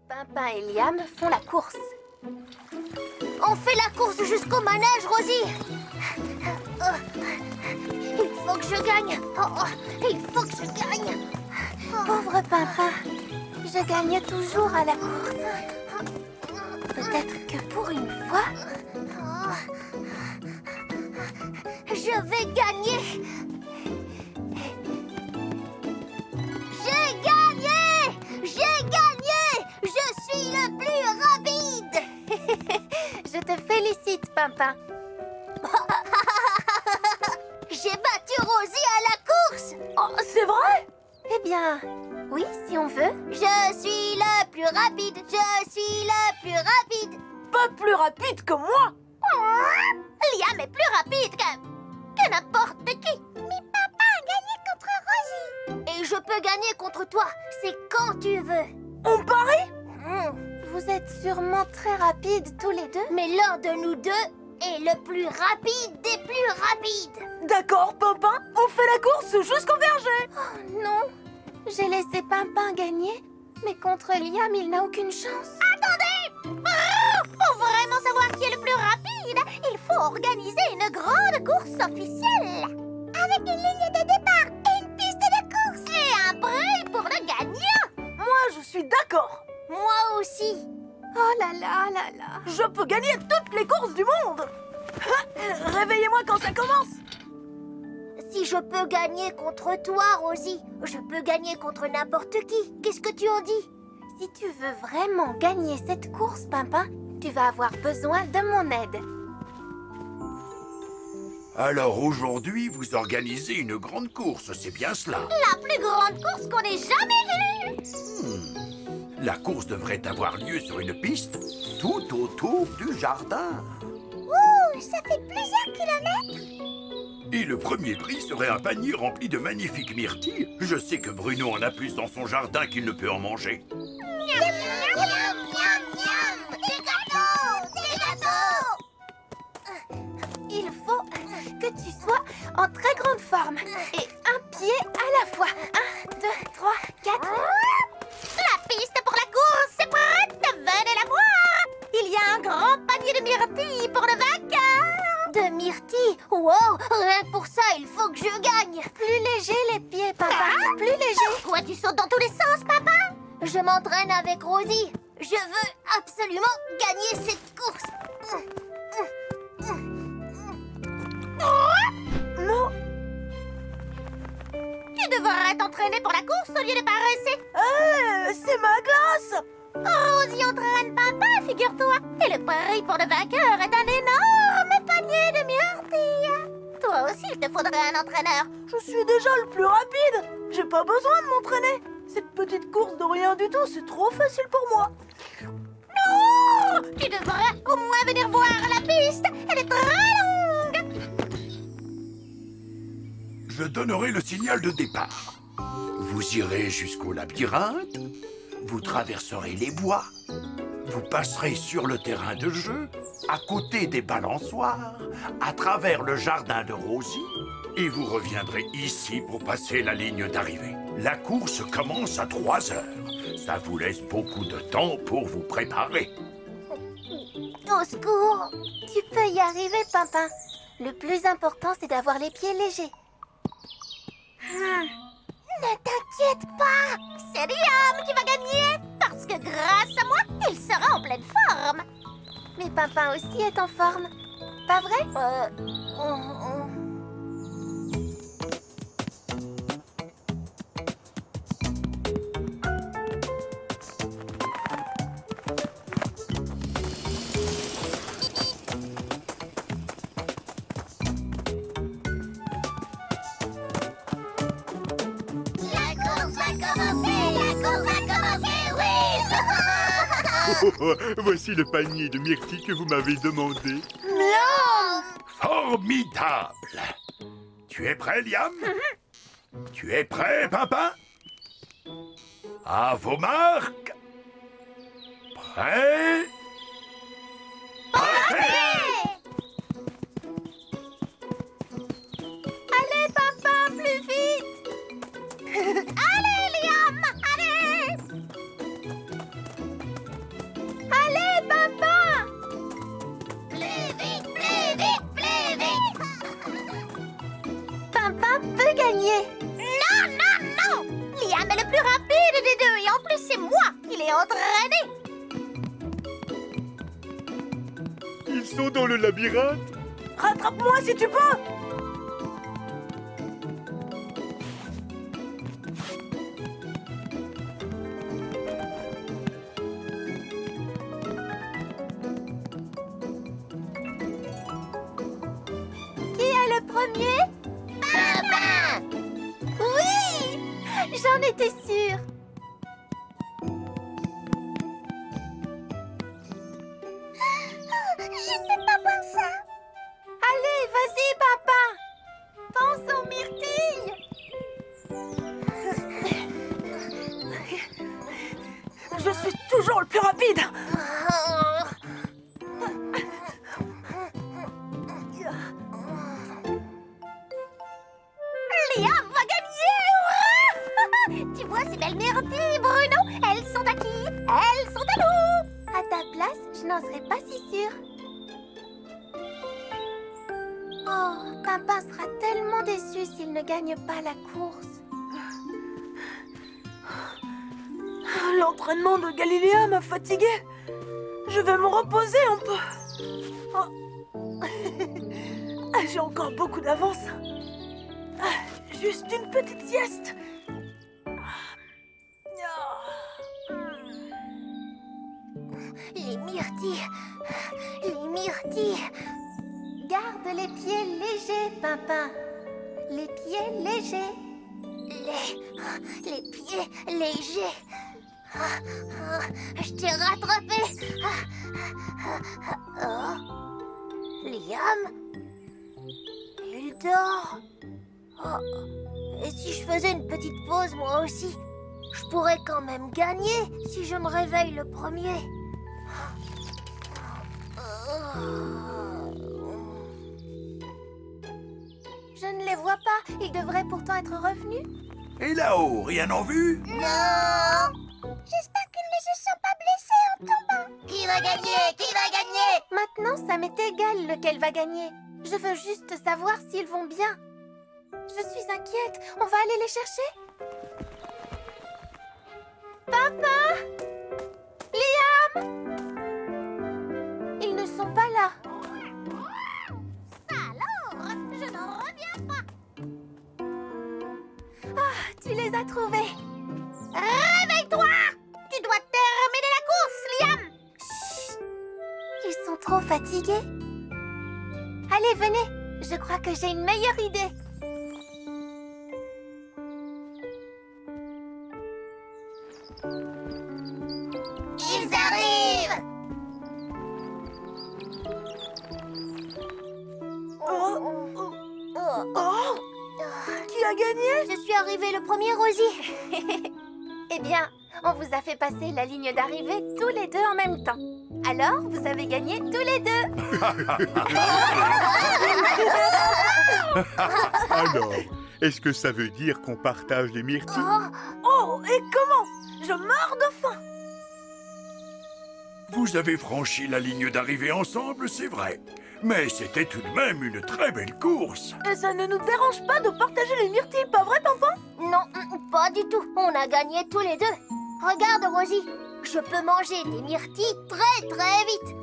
Pimpin et Liam font la course. On fait la course jusqu'au manège, Rosie. Il faut que je gagne. Il faut que je gagne. Pauvre Pimpin, je gagne toujours à la course. Peut-être que pour une fois... Je vais gagner. J'ai gagné. J'ai gagné. Je suis le plus rapide. Je te félicite, Pimpin. J'ai battu Rosie à la course. Oh, c'est vrai? Eh bien, oui, si on veut. Je suis le plus rapide. Je suis le plus rapide. Pas plus rapide que moi. Liam est plus rapide que n'importe qui. Mais papa a gagné contre Rosie. Et je peux gagner contre toi. C'est quand tu veux. On parie? Vous êtes sûrement très rapides tous les deux. Mais l'un de nous deux est le plus rapide des plus rapides. D'accord, Pimpin, on fait la course jusqu'au verger. Oh non, j'ai laissé Pimpin gagner, mais contre Liam, il n'a aucune chance. Attendez! Pour vraiment savoir qui est le plus rapide, il faut organiser une grande course officielle. Avec une ligne de départ et une piste de course. Et un prix pour le gagnant. Moi, je suis d'accord. Moi aussi. Oh là là là là. Je peux gagner toutes les courses du monde. Réveillez-moi quand ça commence. Si je peux gagner contre toi, Rosie, je peux gagner contre n'importe qui. Qu'est-ce que tu en dis? Si tu veux vraiment gagner cette course, Pimpin, tu vas avoir besoin de mon aide. Alors aujourd'hui, vous organisez une grande course, c'est bien cela? La plus grande course qu'on ait jamais vue. La course devrait avoir lieu sur une piste tout autour du jardin. Ouh, ça fait plusieurs kilomètres. Et le premier prix serait un panier rempli de magnifiques myrtilles. Je sais que Bruno en a plus dans son jardin qu'il ne peut en manger. Miam, miam, miam, miam, miam. Des gâteaux, des gâteaux. Il faut que tu sois en très grande forme et un pied à la fois. 1, 2, 3, 4. La piste pour la course est prête. Venez la voir. Il y a un grand panier de myrtilles pour le vainqueur. De myrtilles? Wow, rien que pour ça, il faut que je gagne. Plus léger les pieds, Papa. Plus léger. Pourquoi tu sautes dans tous les sens, papa? Je m'entraîne avec Rosie. Je veux absolument gagner cette course. Non. Tu devrais t'entraîner pour la course au lieu de paresser. C'est ma glace. Rosie entraîne papa, figure-toi. Et le prix pour le vainqueur est un énorme panier de myrtilles. Toi aussi, il te faudrait un entraîneur. Je suis déjà le plus rapide. J'ai pas besoin de m'entraîner. Cette petite course de rien du tout, c'est trop facile pour moi. Non! Tu devrais au moins venir voir la piste. Elle est très longue. Je donnerai le signal de départ. Vous irez jusqu'au labyrinthe, vous traverserez les bois, vous passerez sur le terrain de jeu, à côté des balançoires, à travers le jardin de Rosie, et vous reviendrez ici pour passer la ligne d'arrivée. La course commence à 3 heures. Ça vous laisse beaucoup de temps pour vous préparer. Au secours. Tu peux y arriver, Pimpin. Le plus important, c'est d'avoir les pieds légers. Ne t'inquiète pas. C'est Liam qui va gagner. Parce que grâce à moi, il sera en pleine forme. Mais Pimpin aussi est en forme. Pas vrai? Voici le panier de myrtilles que vous m'avez demandé. Formidable! Tu es prêt, Liam? Tu es prêt, Pimpin? À vos marques! Prêt? Allez, Pimpin, plus vite! Allez, Liam, premier. Non, non, non! Liam est le plus rapide des deux et en plus c'est moi qui l'ai entraîné. Ils sont dans le labyrinthe. Rattrape-moi si tu peux. Qui est le premier? Papa! Oui! J'en étais sûre. Je ne peux pas voir ça. Allez, vas-y, papa. Pense aux myrtilles. Je suis toujours le plus rapide. Liam va gagner! Tu vois ces belles myrtilles, Bruno? Elles sont à qui? Elles sont à nous! À ta place, je n'en serais pas si sûre. Oh, papa sera tellement déçu s'il ne gagne pas la course. L'entraînement de Galiléa m'a fatiguée. Je vais me reposer un peu. Oh. J'ai encore beaucoup d'avance. Juste une petite sieste. Les myrtilles! Les myrtilles! Garde les pieds légers, Pimpin. Les pieds légers. Les pieds légers! Je t'ai rattrapé! Oh. Liam? Il dort! Oh. Et si je faisais une petite pause, moi aussi? Je pourrais quand même gagner si je me réveille le premier. Je ne les vois pas. Ils devraient pourtant être revenus. Et là-haut, rien en vue? Non! J'espère qu'ils ne se sont pas blessés en tombant. Qui va gagner? Qui va gagner? Maintenant, ça m'est égal lequel va gagner. Je veux juste savoir s'ils vont bien. Je suis inquiète. On va aller les chercher? Papa! Liam! Ils ne sont pas là. Alors, je n'en reviens pas. Ah, tu les as trouvés. Réveille-toi! Tu dois terminer la course, Liam! Chut. Ils sont trop fatigués. Allez, venez. Je crois que j'ai une meilleure idée. Ils arrivent! Oh! Qui a gagné? Je suis arrivée le premier, Rosie. Eh bien, on vous a fait passer la ligne d'arrivée tous les deux en même temps. Alors, vous avez gagné tous les deux. Alors, est-ce que ça veut dire qu'on partage les myrtilles? Oh, et comment? Je meurs de faim. Vous avez franchi la ligne d'arrivée ensemble, c'est vrai. Mais c'était tout de même une très belle course. Et ça ne nous dérange pas de partager les myrtilles, pas vrai, Pimpin? Non, pas du tout. On a gagné tous les deux. Regarde, Rosie. Je peux manger des myrtilles très, très vite.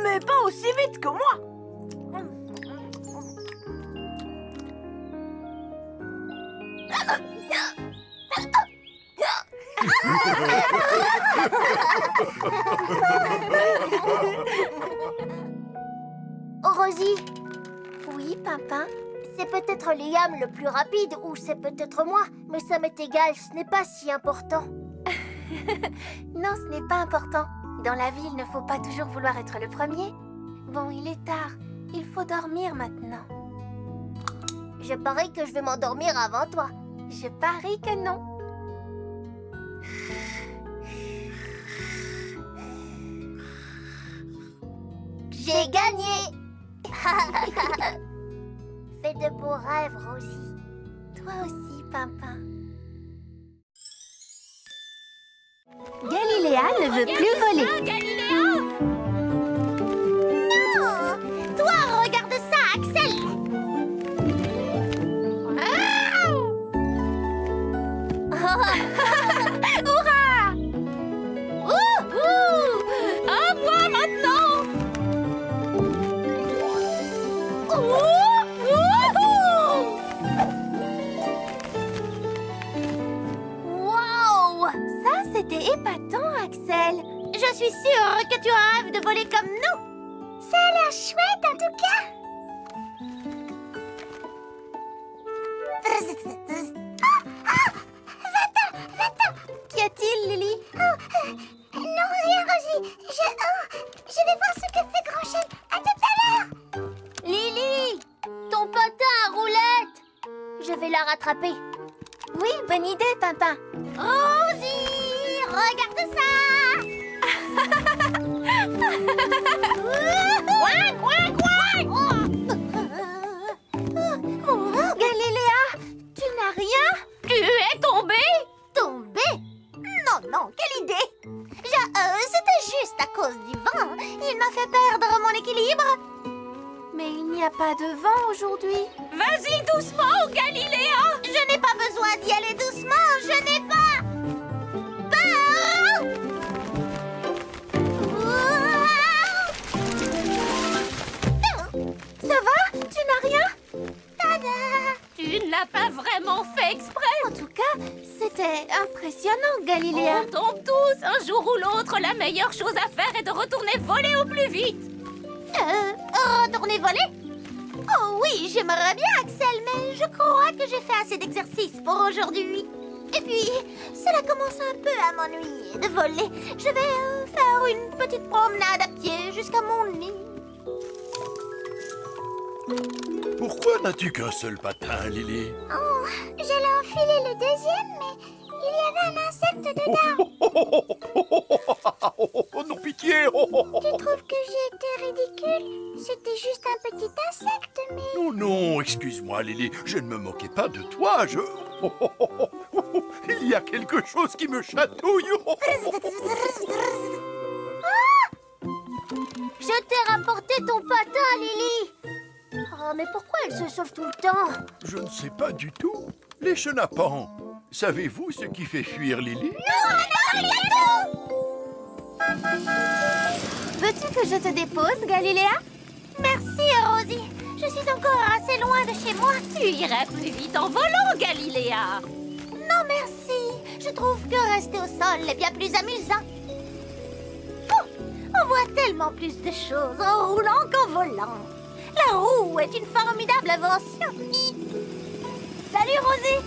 Mais pas aussi vite que moi. Rosie, Oui, Pimpin. c'est peut-être Liam le plus rapide ou c'est peut-être moi, mais ça m'est égal, ce n'est pas si important. Non, ce n'est pas important. Dans la vie, il ne faut pas toujours vouloir être le premier. Bon, il est tard. Il faut dormir maintenant. Je parie que je vais m'endormir avant toi. Je parie que non. J'ai gagné. Fais de beaux rêves, Rosie. Toi aussi, Pimpin. Galiléa ne veut plus voler. Non! Toi, regarde ça, Axel! Ah! Hurrah! Wouhou! À moi maintenant! Wow! Ça, c'était épatant, Axel. Je suis sûre que tu rêves de voler comme nous. Ça a l'air chouette en tout cas. Va-t'en! Qu'y a-t-il, Lily? Non, rien, Rosie. Je vais voir ce que fait Grand-Chêne. À tout à l'heure. Lily! Ton patin à roulettes! Je vais la rattraper. Oui, bonne idée, Pimpin. Rosie, regarde ça. Galiléa, tu n'as rien? Tu es tombée? Tombée? Non, quelle idée! C'était juste à cause du vent. Il m'a fait perdre mon équilibre. Mais il n'y a pas de vent aujourd'hui. Vas-y doucement, Galiléa! Je n'ai pas besoin d'y aller doucement, je n'ai pas peur! Ça va? Tu n'as rien? Tada! Tu ne l'as pas vraiment fait exprès! En tout cas, c'était impressionnant, Galiléa. On tombe tous, un jour ou l'autre, la meilleure chose à faire est de retourner voler au plus vite! Retourner voler? Oh oui, j'aimerais bien, Axel, mais je crois que j'ai fait assez d'exercice pour aujourd'hui. Et puis, cela commence un peu à m'ennuyer de voler. Je vais faire une petite promenade à pied jusqu'à mon nid. Pourquoi n'as-tu qu'un seul patin, Lily? Oh, j'allais enfiler le deuxième, mais il y avait un insecte dedans. Oh, non, pitié! Tu trouves que j'ai été ridicule? C'était juste un petit insecte, mais... Non, non, excuse-moi, Lily, je ne me moquais pas de toi, Il y a quelque chose qui me chatouille. Je t'ai rapporté ton patin, Lily. Oh, mais pourquoi elle se sauve tout le temps? Je ne sais pas du tout. Les chenapans, savez-vous ce qui fait fuir Lily? Veux-tu que je te dépose, Galiléa? Merci, Rosie. Je suis encore assez loin de chez moi. Tu irais plus vite en volant, Galiléa. Non, merci. Je trouve que rester au sol est bien plus amusant. Oh, on voit tellement plus de choses en roulant qu'en volant. La roue est une formidable invention. Salut, Rosie!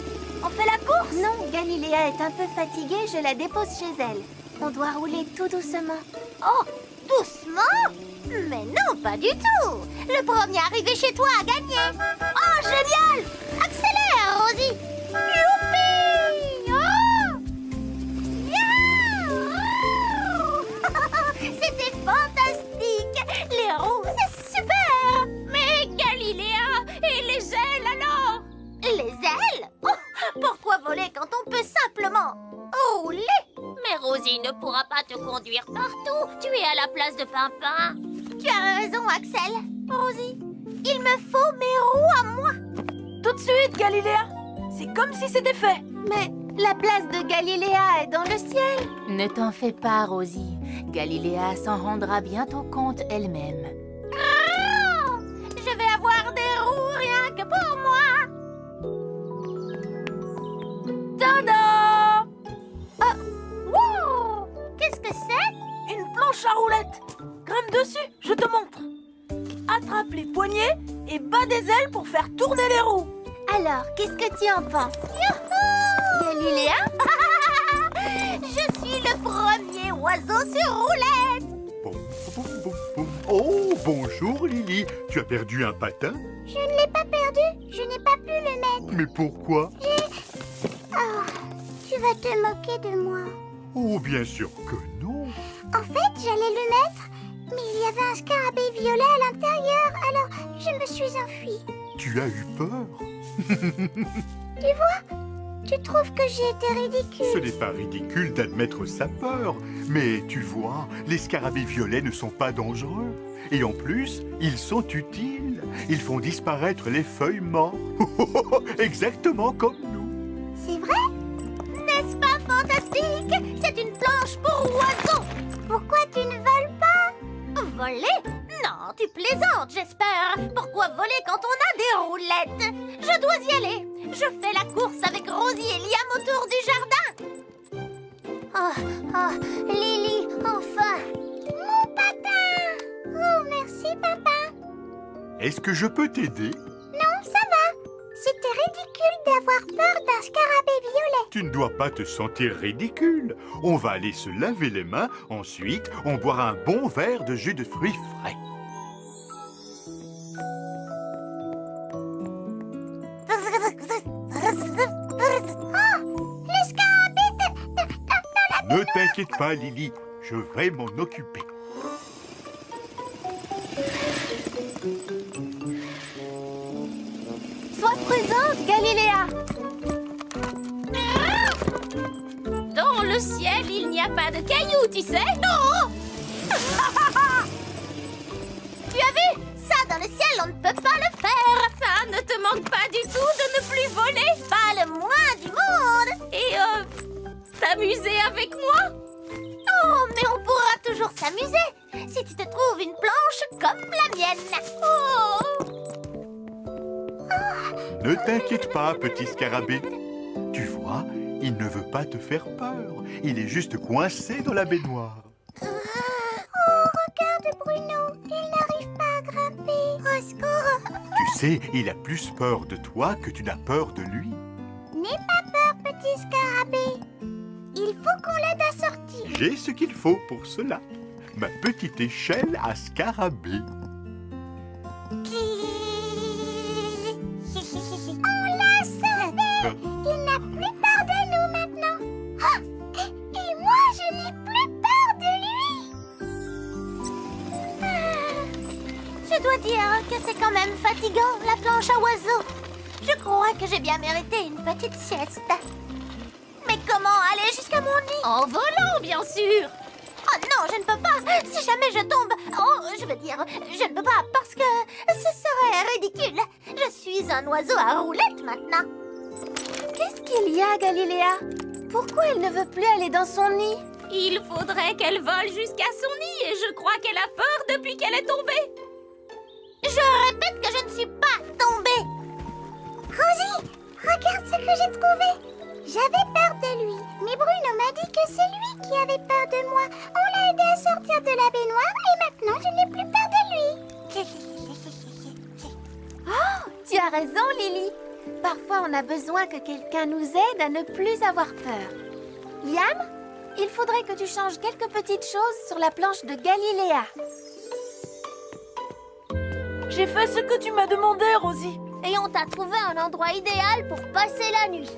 On fait la course? Non, Galiléa est un peu fatiguée, je la dépose chez elle. On doit rouler tout doucement. Oh, doucement? Mais non, pas du tout. Le premier arrivé chez toi a gagné. Oh, génial! Accélère, Rosie. Youpi! Oh! Yeah! C'était fantastique. Les roues, c'est super. Mais Galiléa, et les ailes alors? Les ailes? Oh, pourquoi voler quand on peut simplement rouler? Mais Rosie ne pourra pas te conduire partout. Tu es à la place de Pimpin. Tu as raison, Axel. Rosie, il me faut mes roues à moi. Tout de suite, Galiléa! C'est comme si c'était fait. Mais la place de Galiléa est dans le ciel. Ne t'en fais pas, Rosie. Galiléa s'en rendra bientôt compte elle-même. Ah! Je vais avoir des roues rien que pour moi. Tada! Wow! Qu'est-ce que c'est? Une planche à roulettes. Grimpe dessus, je te montre. Attrape les poignets et bats des ailes pour faire tourner les roues. Alors, qu'est-ce que tu en penses? Youhou! Galiléa? Je suis le premier oiseau sur roulette. Boum, boum, boum, boum. Oh, bonjour Lily. Tu as perdu un patin? Je ne l'ai pas perdu. Je n'ai pas pu le mettre. Mais pourquoi? Oh, tu vas te moquer de moi. Oh, bien sûr que non. En fait, j'allais le mettre, mais il y avait un scarabée violet à l'intérieur, alors je me suis enfuie. Tu as eu peur? Tu vois? Tu trouves que j'ai été Ce ridicule? n'est pas ridicule d'admettre sa peur. Mais tu vois, les scarabées violets ne sont pas dangereux. Et en plus, ils sont utiles. Ils font disparaître les feuilles mortes. Exactement comme nous. C'est vrai? N'est-ce pas fantastique? C'est une planche pour oiseaux. Pourquoi tu ne voles pas? Voler? Non, tu plaisantes, j'espère. Pourquoi voler quand on a des roulettes? Je dois y aller. Je fais la course avec Rosie et Liam autour du jardin. Oh, Lily, enfin. Mon patin. Oh, merci, papa. Est-ce que je peux t'aider? Non, ça va. C'était ridicule d'avoir peur d'un scarabée violet. Tu ne dois pas te sentir ridicule. On va aller se laver les mains. Ensuite, on boira un bon verre de jus de fruits frais. Le scarabée dans la... Ne t'inquiète pas, Lily. Je vais m'en occuper. Sois prudente, Galiléa. Dans le ciel, il n'y a pas de cailloux, tu sais? Non! Tu as vu? Ça, dans le ciel, on ne peut pas le faire. Ça ne te manque pas du tout de ne plus voler? Pas le moins du monde. Et t'amuser avec moi? Oh, mais on pourra toujours s'amuser si tu te trouves une planche comme la mienne. Oh. Ne t'inquiète pas, petit scarabée. Tu vois, il ne veut pas te faire peur. Il est juste coincé dans la baignoire. Oh, regarde Bruno. Il n'arrive pas à grimper. Au secours. Tu sais, il a plus peur de toi que tu n'as peur de lui. N'aie pas peur, petit scarabée. Il faut qu'on l'aide à sortir. J'ai ce qu'il faut pour cela. Ma petite échelle à scarabée. On l'a sauvé. Il n'a plus peur de nous maintenant. Ah, et moi, je n'ai plus peur de lui. Je dois dire que c'est quand même fatigant, la planche à oiseaux. Je crois que j'ai bien mérité une petite sieste. Mais comment aller jusqu'à mon nid? En volant, bien sûr! Oh non, je ne peux pas. Si jamais je tombe... Oh, je veux dire, je ne peux pas parce que ce serait ridicule. Je suis un oiseau à roulettes maintenant. Qu'est-ce qu'il y a, Galiléa? Pourquoi elle ne veut plus aller dans son nid? Il faudrait qu'elle vole jusqu'à son nid et je crois qu'elle a peur depuis qu'elle est tombée. Je répète que je ne suis pas tombée. Rosie, regarde ce que j'ai trouvé. J'avais peur de lui, mais Bruno m'a dit que c'est lui qui avait peur de moi. On l'a aidé à sortir de la baignoire et maintenant je n'ai plus peur de lui. Oh, tu as raison, Lily. Parfois, on a besoin que quelqu'un nous aide à ne plus avoir peur. Liam, il faudrait que tu changes quelques petites choses sur la planche de Galiléa. J'ai fait ce que tu m'as demandé, Rosie. Et on t'a trouvé un endroit idéal pour passer la nuit.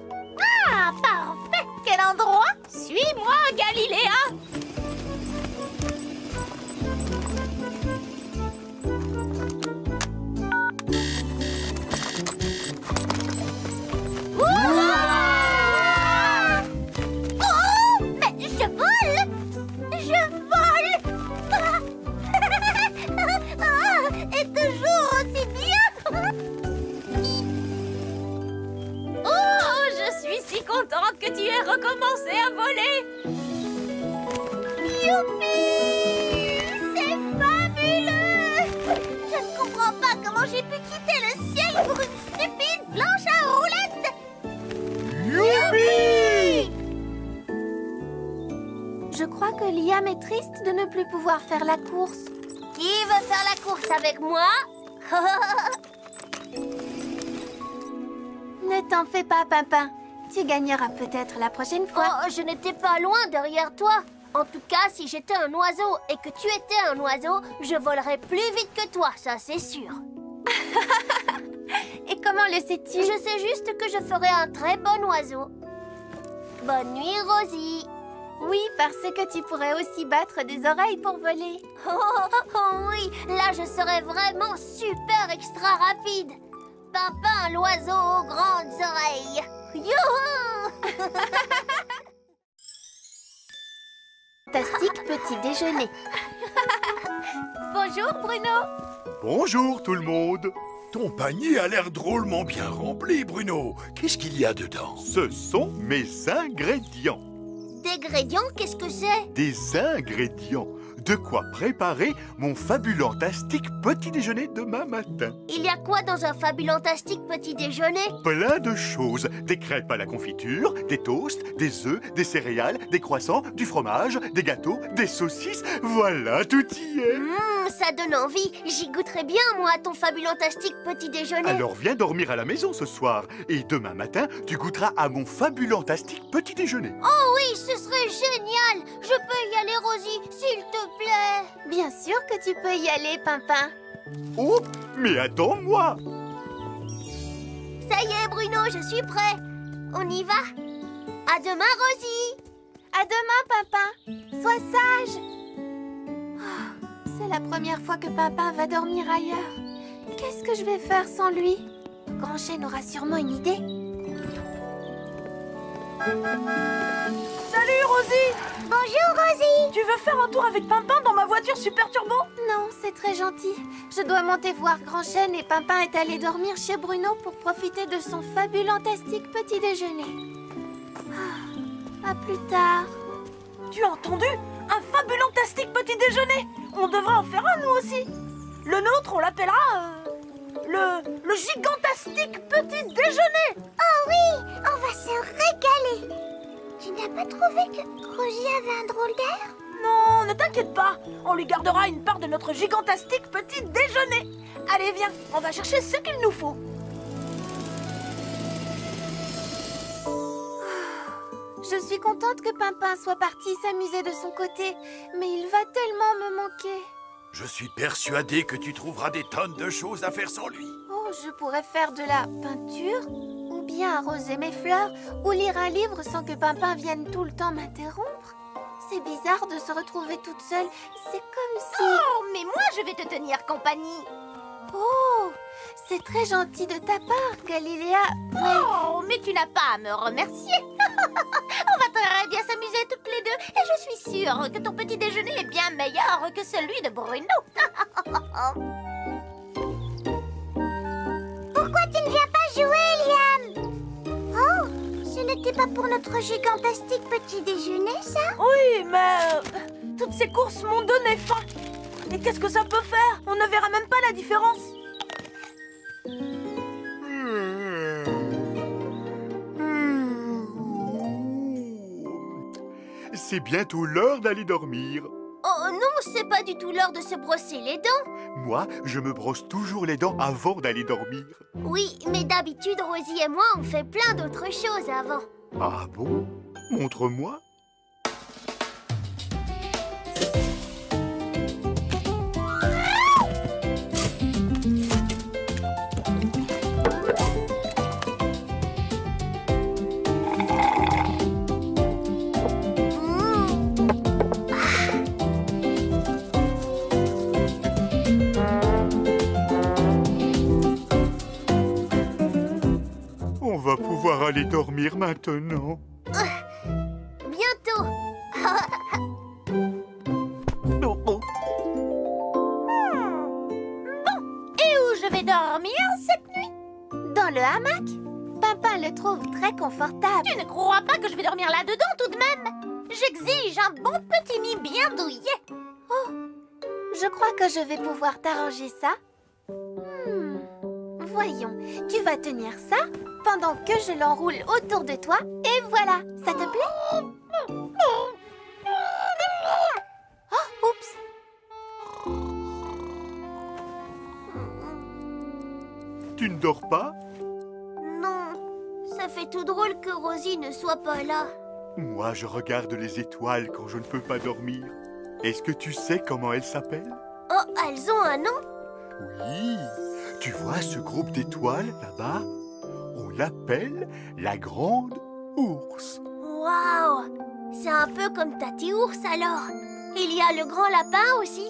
Ah, parfait! Quel endroit? Suis-moi, Galiléa! Oh, mais je vole! Je vole! Et toujours aussi bien! Oh, je suis si contente que tu aies recommencé à voler! Youpi! C'est fabuleux! Je ne comprends pas comment j'ai pu quitter le ciel pour une stupide planche à roulettes! Youpi! Je crois que Liam est triste de ne plus pouvoir faire la course. Qui veut faire la course avec moi? Ne t'en fais pas, Pimpin. Tu gagneras peut-être la prochaine fois. Oh, je n'étais pas loin derrière toi. En tout cas, si j'étais un oiseau et que tu étais un oiseau, je volerais plus vite que toi, ça c'est sûr. Et comment le sais-tu? Je sais juste que je ferai un très bon oiseau. Bonne nuit, Rosie. Oui, parce que tu pourrais aussi battre des oreilles pour voler. Oh oui, là je serais vraiment super extra rapide. Pimpin, l'oiseau aux grandes oreilles. Youhou! Fantastique petit déjeuner. Bonjour, Bruno. Bonjour tout le monde. Ton panier a l'air drôlement bien rempli, Bruno. Qu'est-ce qu'il y a dedans? Ce sont mes ingrédients. D'ingrédients, qu'est-ce que c'est? Des ingrédients. De quoi préparer mon fabulantastique petit déjeuner demain matin. Il y a quoi dans un fabulantastique petit déjeuner? Plein de choses. Des crêpes à la confiture, des toasts, des œufs, des céréales, des croissants, du fromage, des gâteaux, des saucisses. Voilà, tout y est. Ça donne envie. J'y goûterai bien, moi, à ton fabulantastique petit déjeuner. Alors viens dormir à la maison ce soir. Et demain matin, tu goûteras à mon fabulantastique petit déjeuner. Oh oui, ce serait génial. Je peux y aller, Rosie, s'il te plaît. Bien sûr que tu peux y aller, Pimpin. Oh, mais attends-moi. Ça y est, Bruno, je suis prêt. On y va? À demain, Rosie. À demain, Pimpin. Sois sage. Oh, c'est la première fois que Pimpin va dormir ailleurs. Qu'est-ce que je vais faire sans lui? Grand Chêne aura sûrement une idée. Salut, Rosie! Bonjour, Rosie. Tu veux faire un tour avec Pimpin dans ma voiture Super Turbo? Non, c'est très gentil. Je dois monter voir Grand Chêne et Pimpin est allé dormir chez Bruno pour profiter de son fabulantastique petit déjeuner. Ah, à plus tard. Tu as entendu? Un fabulantastique petit déjeuner! On devrait en faire un, nous aussi! Le nôtre, on l'appellera... le gigantastique petit déjeuner! Oh oui, on va se régaler. Tu n'as pas trouvé que Rosie avait un drôle d'air? Non, ne t'inquiète pas, on lui gardera une part de notre gigantastique petit déjeuner. Allez, viens, on va chercher ce qu'il nous faut. Je suis contente que Pimpin soit parti s'amuser de son côté, mais il va tellement me manquer. Je suis persuadé que tu trouveras des tonnes de choses à faire sans lui. Oh, je pourrais faire de la peinture, ou bien arroser mes fleurs, ou lire un livre sans que Pimpin vienne tout le temps m'interrompre. C'est bizarre de se retrouver toute seule. C'est comme si... Oh, mais moi, je vais te tenir compagnie. Oh, c'est très gentil de ta part, Galiléa. Mais... Oh, mais tu n'as pas à me remercier. On va très bien s'amuser toutes les deux. Et je suis sûre que ton petit déjeuner est bien meilleur que celui de Bruno. Pourquoi tu ne viens pas jouer, Liam? Oh, ce n'était pas pour notre gigantastique petit déjeuner, ça? Oui, mais... toutes ces courses m'ont donné faim. Et qu'est-ce que ça peut faire? On ne verra même pas la différence. C'est bientôt l'heure d'aller dormir. Oh non, c'est pas du tout l'heure de se brosser les dents. Moi, je me brosse toujours les dents avant d'aller dormir. Oui, mais d'habitude, Rosie et moi, on fait plein d'autres choses avant. Ah bon? Montre-moi. On va pouvoir aller dormir maintenant. Bientôt. Oh, oh. Et où je vais dormir cette nuit? Dans le hamac, Pimpin le trouve très confortable. Tu ne crois pas que je vais dormir là-dedans tout de même? J'exige un bon petit nid bien douillet. Oh, je crois que je vais pouvoir t'arranger ça. Voyons, tu vas tenir ça pendant que je l'enroule autour de toi. Et voilà, ça te plaît? Oh, oups! Tu ne dors pas? Non, ça fait tout drôle que Rosie ne soit pas là. Moi, je regarde les étoiles quand je ne peux pas dormir. Est-ce que tu sais comment elles s'appellent? Oh, elles ont un nom? Oui. Tu vois ce groupe d'étoiles là-bas? On l'appelle la grande ours. Waouh! C'est un peu comme Tati Ours alors. Il y a le grand lapin aussi.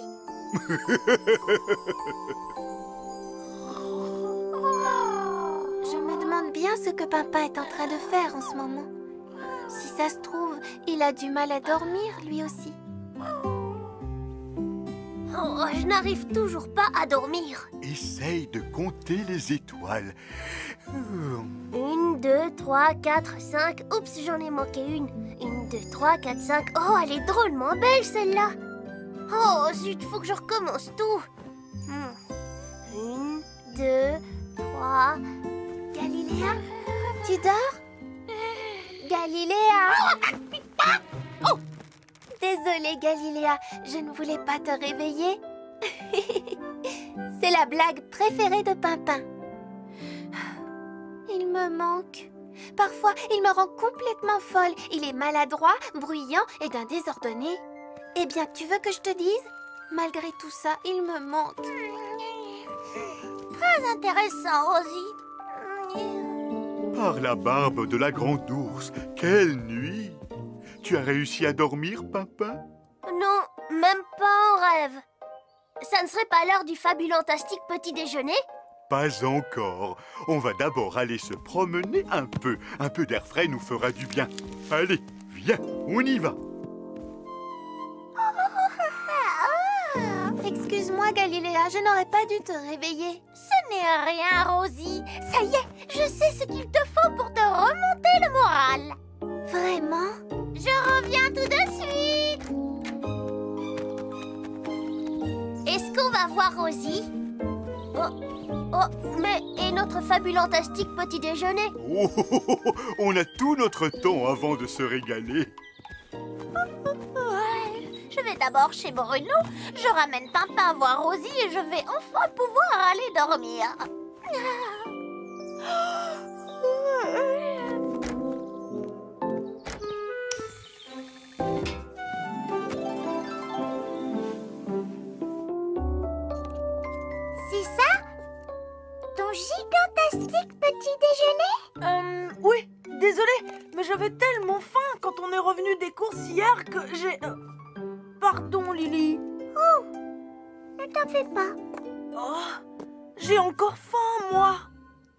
Je me demande bien ce que Pimpin est en train de faire en ce moment. Si ça se trouve, il a du mal à dormir, lui aussi. Oh, je n'arrive toujours pas à dormir. Essaye de compter les étoiles. 1, 2, 3, 4, 5. Oups, j'en ai manqué une. 1, 2, 3, 4, 5. Oh, elle est drôlement belle, celle-là. Oh, zut, faut que je recommence tout. 1, 2, 3. Galiléa, tu dors? Galiléa! Oh! Désolée, Galiléa, je ne voulais pas te réveiller. C'est la blague préférée de Pimpin. Il me manque. Parfois, il me rend complètement folle. Il est maladroit, bruyant et d'un désordonné. Eh bien, tu veux que je te dise? Malgré tout ça, il me manque. Très intéressant, Rosie. Par la barbe de la grande ours, quelle nuit! Tu as réussi à dormir, Pimpin? Non, même pas en rêve. Ça ne serait pas l'heure du fabulantastique petit déjeuner? Pas encore. On va d'abord aller se promener un peu. Un peu d'air frais nous fera du bien. Allez, viens, on y va. Excuse-moi, Galiléa, je n'aurais pas dû te réveiller. Ce n'est rien, Rosie. Ça y est, je sais ce qu'il te faut pour te remonter le moral. Vraiment? Je reviens tout de suite. Est-ce qu'on va voir Rosie? Oh, mais et notre fabulantastique petit déjeuner? Oh, on a tout notre temps avant de se régaler. Je vais d'abord chez Bruno, je ramène Pimpin voir Rosie et je vais enfin pouvoir aller dormir. C'est ça? Ton gigantastique petit déjeuner? Oui, désolé, mais j'avais tellement faim quand on est revenu des courses hier que j'ai... Pardon, Lily. Oh, ne t'en fais pas. Oh, j'ai encore faim, moi.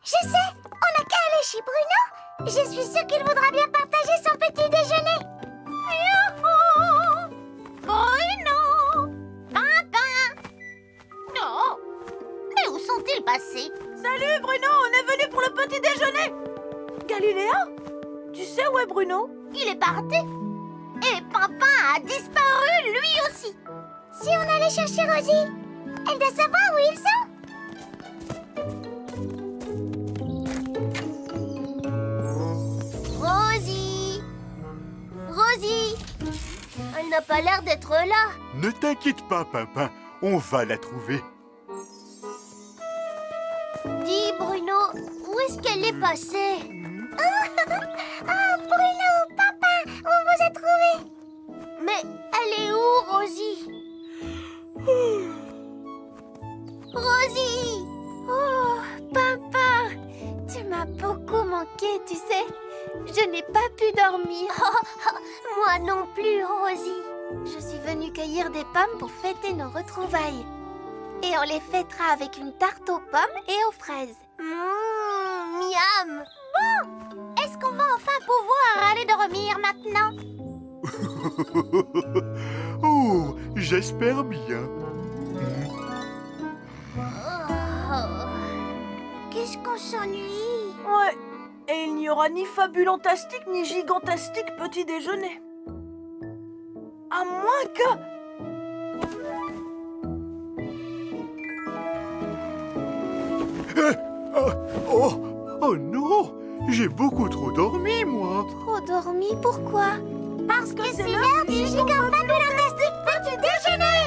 Je sais, on n'a qu'à aller chez Bruno. Je suis sûre qu'il voudra bien partager son petit déjeuner. Youhou! Bruno! Pimpin! Oh! Mais où sont-ils passés? Salut, Bruno, on est venu pour le petit déjeuner. Galiléa, tu sais où est Bruno? Il est parti. Et Pimpin a disparu, lui aussi. Si on allait chercher Rosie, elle doit savoir où ils sont. Rosie! Rosie! Elle n'a pas l'air d'être là. Ne t'inquiète pas, Pimpin, on va la trouver. Dis, Bruno, où est-ce qu'elle est passée? Ah, Bruno, Pimpin, on vous a trouvé. Mais elle est où, Rosie? Rosie! Oh, Pimpin, tu m'as beaucoup manqué, tu sais. Je n'ai pas pu dormir. Moi non plus, Rosie. Je suis venue cueillir des pommes pour fêter nos retrouvailles. Et on les fêtera avec une tarte aux pommes et aux fraises. Miam! Bon, est-ce qu'on va enfin pouvoir aller dormir maintenant? Oh, j'espère bien. Qu'est-ce qu'on s'ennuie? Ouais, et il n'y aura ni fabulantastique ni gigantastique petit déjeuner. À moins que... Oh non, j'ai beaucoup trop dormi, moi. Trop dormi, pourquoi? Parce que c'est l'heure du gigant fabulantastique petit déjeuner!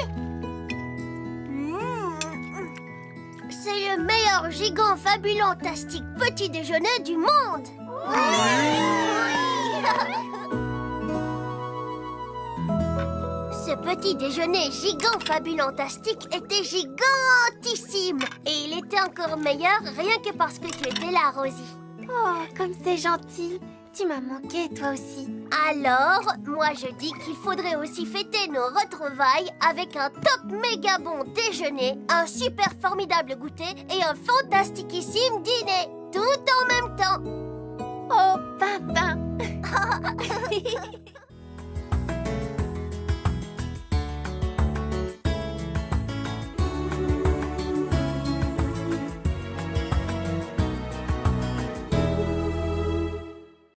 C'est le meilleur gigant fabulantastique petit déjeuner du monde! Ce petit déjeuner gigant fabulantastique était gigantissime! Et il était encore meilleur rien que parce que tu étais là, Rosie. Oh, comme c'est gentil. Tu m'as manqué, toi aussi. Alors, moi je dis qu'il faudrait aussi fêter nos retrouvailles avec un top méga bon déjeuner, un super formidable goûter et un fantastiquissime dîner, tout en même temps. Oh, Pimpin.